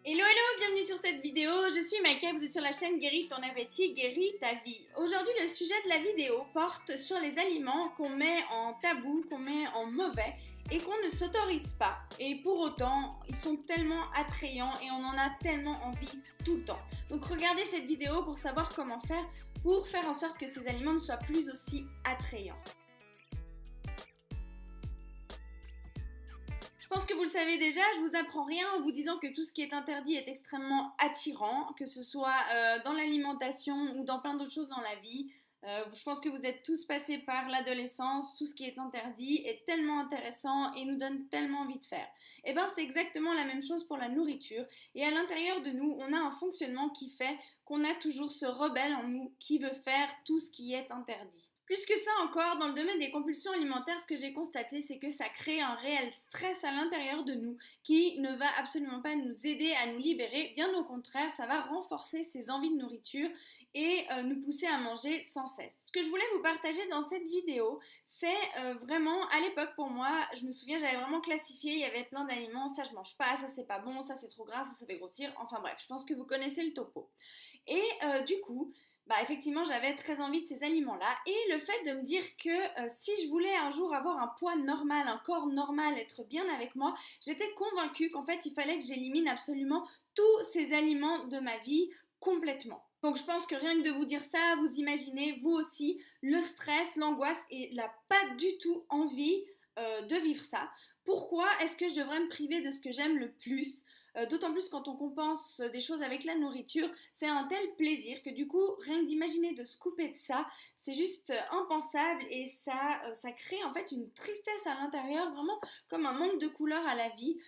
Hello hello, bienvenue sur cette vidéo, je suis Maïka, vous êtes sur la chaîne Guéris ton appétit, guéris ta vie. Aujourd'hui le sujet de la vidéo porte sur les aliments qu'on met en tabou, qu'on met en mauvais et qu'on ne s'autorise pas. Et pour autant, ils sont tellement attrayants et on en a tellement envie tout le temps. Donc regardez cette vidéo pour savoir comment faire pour faire en sorte que ces aliments ne soient plus aussi attrayants. Je pense que vous le savez déjà, je vous apprends rien en vous disant que tout ce qui est interdit est extrêmement attirant, que ce soit dans l'alimentation ou dans plein d'autres choses dans la vie. Je pense que vous êtes tous passés par l'adolescence, tout ce qui est interdit est tellement intéressant et nous donne tellement envie de faire. Et bien c'est exactement la même chose pour la nourriture et à l'intérieur de nous on a un fonctionnement qui fait qu'on a toujours ce rebelle en nous qui veut faire tout ce qui est interdit. Plus que ça encore, dans le domaine des compulsions alimentaires, ce que j'ai constaté, c'est que ça crée un réel stress à l'intérieur de nous qui ne va absolument pas nous aider à nous libérer. Bien au contraire, ça va renforcer ces envies de nourriture et nous pousser à manger sans cesse. Ce que je voulais vous partager dans cette vidéo, c'est vraiment, à l'époque pour moi, je me souviens, j'avais vraiment classifié, il y avait plein d'aliments, ça je mange pas, ça c'est pas bon, ça c'est trop gras, ça fait grossir, enfin bref, je pense que vous connaissez le topo. Et du coup, effectivement, j'avais très envie de ces aliments-là. Et le fait de me dire que si je voulais un jour avoir un poids normal, un corps normal, être bien avec moi, j'étais convaincue qu'en fait, il fallait que j'élimine absolument tous ces aliments de ma vie complètement. Donc je pense que rien que de vous dire ça, vous imaginez, vous aussi, le stress, l'angoisse et la pas du tout envie de vivre ça. Pourquoi est-ce que je devrais me priver de ce que j'aime le plus ? D'autant plus quand on compense des choses avec la nourriture, c'est un tel plaisir que du coup, rien que d'imaginer de se couper de ça, c'est juste impensable et ça crée en fait une tristesse à l'intérieur, vraiment comme un manque de couleur à la vie.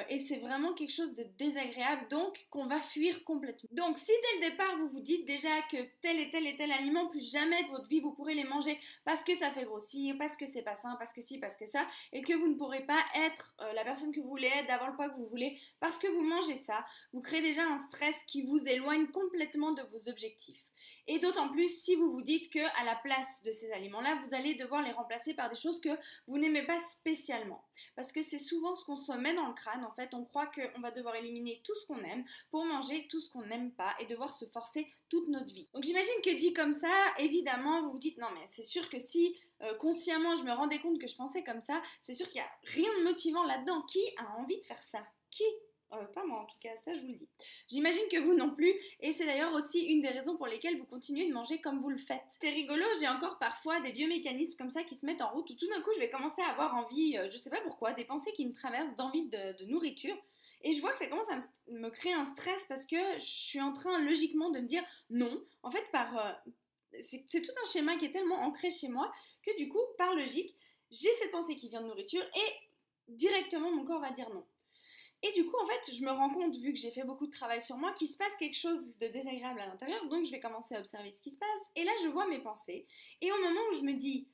Et c'est vraiment quelque chose de désagréable, donc qu'on va fuir complètement. Donc si dès le départ vous vous dites déjà que tel et tel aliment, plus jamais de votre vie vous pourrez les manger parce que ça fait grossir, parce que c'est pas sain, parce que ci, parce que ça, et que vous ne pourrez pas être la personne que vous voulez être, d'avoir le poids que vous voulez, parce que vous mangez ça, vous créez déjà un stress qui vous éloigne complètement de vos objectifs. Et d'autant plus si vous vous dites que à la place de ces aliments-là, vous allez devoir les remplacer par des choses que vous n'aimez pas spécialement. Parce que c'est souvent ce qu'on se met dans le crâne, en fait, on croit qu'on va devoir éliminer tout ce qu'on aime pour manger tout ce qu'on n'aime pas et devoir se forcer toute notre vie. Donc j'imagine que dit comme ça, évidemment, vous vous dites non mais c'est sûr que si consciemment je me rendais compte que je pensais comme ça, c'est sûr qu'il n'y a rien de motivant là-dedans. Qui a envie de faire ça? Qui? Pas moi en tout cas, ça je vous le dis. J'imagine que vous non plus, et c'est d'ailleurs aussi une des raisons pour lesquelles vous continuez de manger comme vous le faites. C'est rigolo, j'ai encore parfois des vieux mécanismes comme ça qui se mettent en route, où tout d'un coup je vais commencer à avoir envie, je sais pas pourquoi, des pensées qui me traversent d'envie de nourriture, et je vois que ça commence à me créer un stress parce que je suis en train logiquement de me dire non, en fait c'est tout un schéma qui est tellement ancré chez moi que du coup, par logique, j'ai cette pensée qui vient de nourriture et directement mon corps va dire non. Et du coup, en fait, je me rends compte, vu que j'ai fait beaucoup de travail sur moi, qu'il se passe quelque chose de désagréable à l'intérieur, donc je vais commencer à observer ce qui se passe, et là, je vois mes pensées, et au moment où je me dis,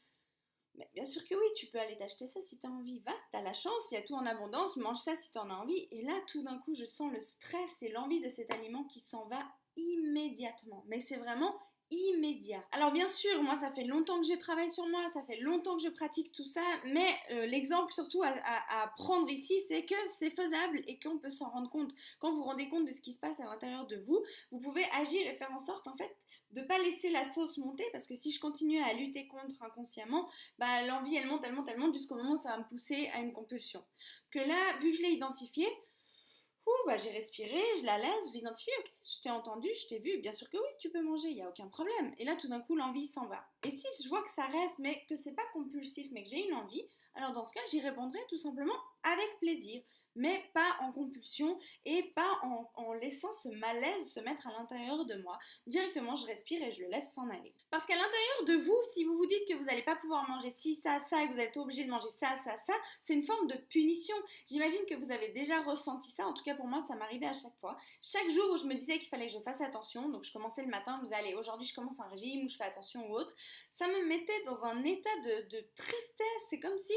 mais bien sûr que oui, tu peux aller t'acheter ça si tu as envie, va, t'as la chance, il y a tout en abondance, mange ça si tu en as envie, et là, tout d'un coup, je sens le stress et l'envie de cet aliment qui s'en va immédiatement, mais c'est vraiment immédiat. Alors bien sûr, moi ça fait longtemps que je travaille sur moi, ça fait longtemps que je pratique tout ça, mais l'exemple surtout à prendre ici, c'est que c'est faisable et qu'on peut s'en rendre compte. Quand vous vous rendez compte de ce qui se passe à l'intérieur de vous, vous pouvez agir et faire en sorte en fait de ne pas laisser la sauce monter, parce que si je continue à lutter contre inconsciemment, l'envie elle monte jusqu'au moment où ça va me pousser à une compulsion. Que là, vu que je l'ai identifié, j'ai respiré, je la laisse, je l'identifie, ok, je t'ai entendu, je t'ai vu, bien sûr que oui, tu peux manger, il n'y a aucun problème. Et là, tout d'un coup, l'envie s'en va. Et si je vois que ça reste, mais que c'est pas compulsif, mais que j'ai une envie, alors dans ce cas, j'y répondrai tout simplement avec plaisir, mais pas en compulsion et pas en laissant ce malaise se mettre à l'intérieur de moi. Directement, je respire et je le laisse s'en aller. Parce qu'à l'intérieur de vous, si vous vous dites que vous n'allez pas pouvoir manger ci, ça, ça, et que vous êtes obligé de manger ça, ça, ça, c'est une forme de punition. J'imagine que vous avez déjà ressenti ça, en tout cas pour moi, ça m'arrivait à chaque fois. Chaque jour où je me disais qu'il fallait que je fasse attention, donc je commençais le matin, je me disais, allez, aujourd'hui je commence un régime où je fais attention ou autre, ça me mettait dans un état de tristesse. C'est comme si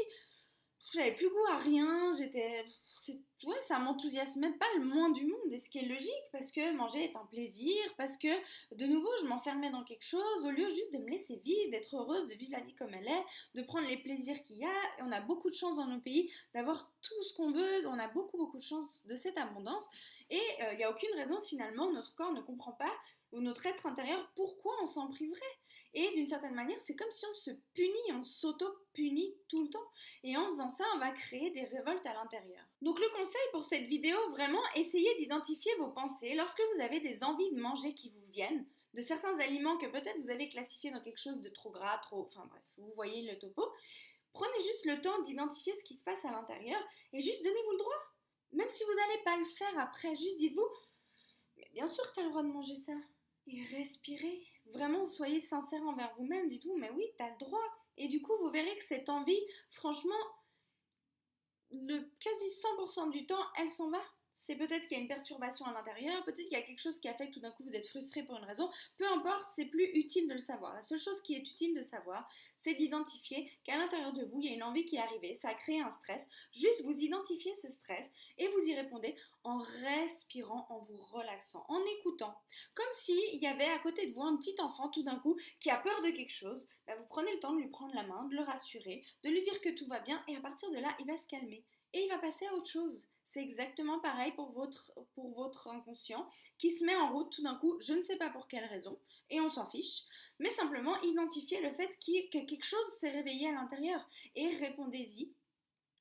j'avais plus goût à rien, ouais, ça m'enthousiasmait pas le moins du monde, et ce qui est logique, parce que manger est un plaisir, parce que, de nouveau, je m'enfermais dans quelque chose, au lieu juste de me laisser vivre, d'être heureuse, de vivre la vie comme elle est, de prendre les plaisirs qu'il y a, et on a beaucoup de chance dans nos pays d'avoir tout ce qu'on veut, on a beaucoup de chance de cette abondance, Et il n'y a aucune raison finalement, notre corps ne comprend pas, ou notre être intérieur, pourquoi on s'en priverait. Et d'une certaine manière, c'est comme si on se punit, on s'auto-punit tout le temps. Et en faisant ça, on va créer des révoltes à l'intérieur. Donc le conseil pour cette vidéo, vraiment, essayez d'identifier vos pensées lorsque vous avez des envies de manger qui vous viennent, de certains aliments que peut-être vous avez classifiés dans quelque chose de trop gras, enfin bref, vous voyez le topo. Prenez juste le temps d'identifier ce qui se passe à l'intérieur et juste donnez-vous le droit. Même si vous n'allez pas le faire après, juste dites-vous, mais bien sûr que tu as le droit de manger ça. Et respirez. Vraiment, soyez sincère envers vous-même. Dites-vous, mais oui, tu as le droit. Et du coup, vous verrez que cette envie, franchement, quasi 100% du temps, elle s'en va. C'est peut-être qu'il y a une perturbation à l'intérieur, peut-être qu'il y a quelque chose qui a fait que tout d'un coup vous êtes frustré pour une raison, peu importe, c'est plus utile de le savoir. La seule chose qui est utile de savoir, c'est d'identifier qu'à l'intérieur de vous, il y a une envie qui est arrivée, ça a créé un stress, juste vous identifiez ce stress et vous y répondez en respirant, en vous relaxant, en écoutant. Comme s'il y avait à côté de vous un petit enfant tout d'un coup qui a peur de quelque chose, vous prenez le temps de lui prendre la main, de le rassurer, de lui dire que tout va bien et à partir de là, il va se calmer et il va passer à autre chose. C'est exactement pareil pour votre inconscient qui se met en route tout d'un coup, je ne sais pas pour quelle raison, et on s'en fiche, mais simplement identifier le fait que quelque chose s'est réveillé à l'intérieur et répondez-y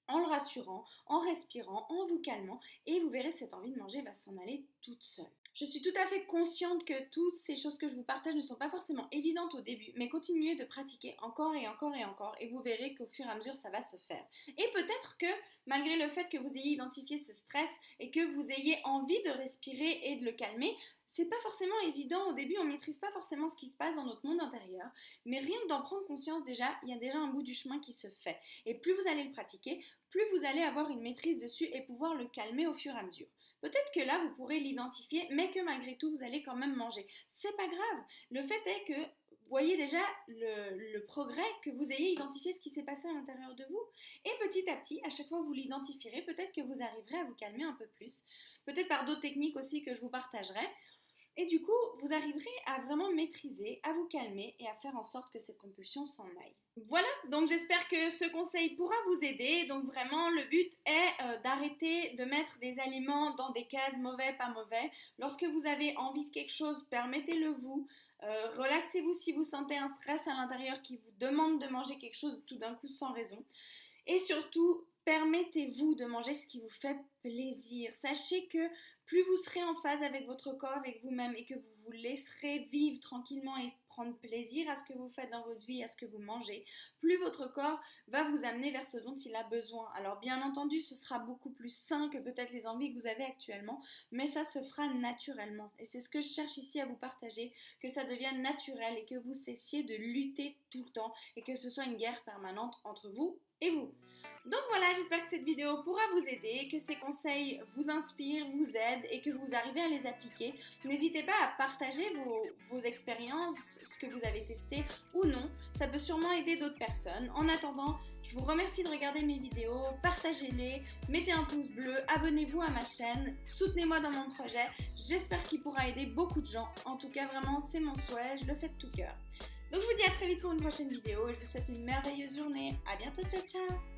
en le rassurant, en respirant, en vous calmant, et vous verrez que cette envie de manger va s'en aller toute seule. Je suis tout à fait consciente que toutes ces choses que je vous partage ne sont pas forcément évidentes au début, mais continuez de pratiquer encore et encore et encore, et vous verrez qu'au fur et à mesure, ça va se faire. Et peut-être que, malgré le fait que vous ayez identifié ce stress et que vous ayez envie de respirer et de le calmer, c'est pas forcément évident au début, on maîtrise pas forcément ce qui se passe dans notre monde intérieur, mais rien que d'en prendre conscience déjà, il y a déjà un bout du chemin qui se fait. Et plus vous allez le pratiquer, plus vous allez avoir une maîtrise dessus et pouvoir le calmer au fur et à mesure. Peut-être que là, vous pourrez l'identifier, mais que malgré tout, vous allez quand même manger. C'est pas grave. Le fait est que vous voyez déjà le progrès, que vous ayez identifié ce qui s'est passé à l'intérieur de vous. Et petit à petit, à chaque fois que vous l'identifierez, peut-être que vous arriverez à vous calmer un peu plus. Peut-être par d'autres techniques aussi que je vous partagerai. Et du coup, vous arriverez à vraiment maîtriser, à vous calmer et à faire en sorte que cette compulsion s'en aille. Voilà, donc j'espère que ce conseil pourra vous aider. Donc vraiment, le but est d'arrêter de mettre des aliments dans des cases mauvais, pas mauvais. Lorsque vous avez envie de quelque chose, permettez-le vous. Relaxez-vous si vous sentez un stress à l'intérieur qui vous demande de manger quelque chose tout d'un coup sans raison. Et surtout, permettez-vous de manger ce qui vous fait plaisir. Sachez que plus vous serez en phase avec votre corps, avec vous-même et que vous vous laisserez vivre tranquillement et prendre plaisir à ce que vous faites dans votre vie, à ce que vous mangez, plus votre corps va vous amener vers ce dont il a besoin. Alors bien entendu, ce sera beaucoup plus sain que peut-être les envies que vous avez actuellement, mais ça se fera naturellement. Et c'est ce que je cherche ici à vous partager, que ça devienne naturel et que vous cessiez de lutter tout le temps et que ce soit une guerre permanente entre vous et vous. Donc voilà, j'espère que cette vidéo pourra vous aider, que ces conseils vous inspirent, vous aident et que vous arrivez à les appliquer. N'hésitez pas à partager vos expériences, ce que vous avez testé ou non. Ça peut sûrement aider d'autres personnes. En attendant, je vous remercie de regarder mes vidéos, partagez-les, mettez un pouce bleu, abonnez-vous à ma chaîne, soutenez-moi dans mon projet. J'espère qu'il pourra aider beaucoup de gens. En tout cas, vraiment, c'est mon souhait, je le fais de tout cœur. Donc je vous dis à très vite pour une prochaine vidéo et je vous souhaite une merveilleuse journée. À bientôt, ciao ciao!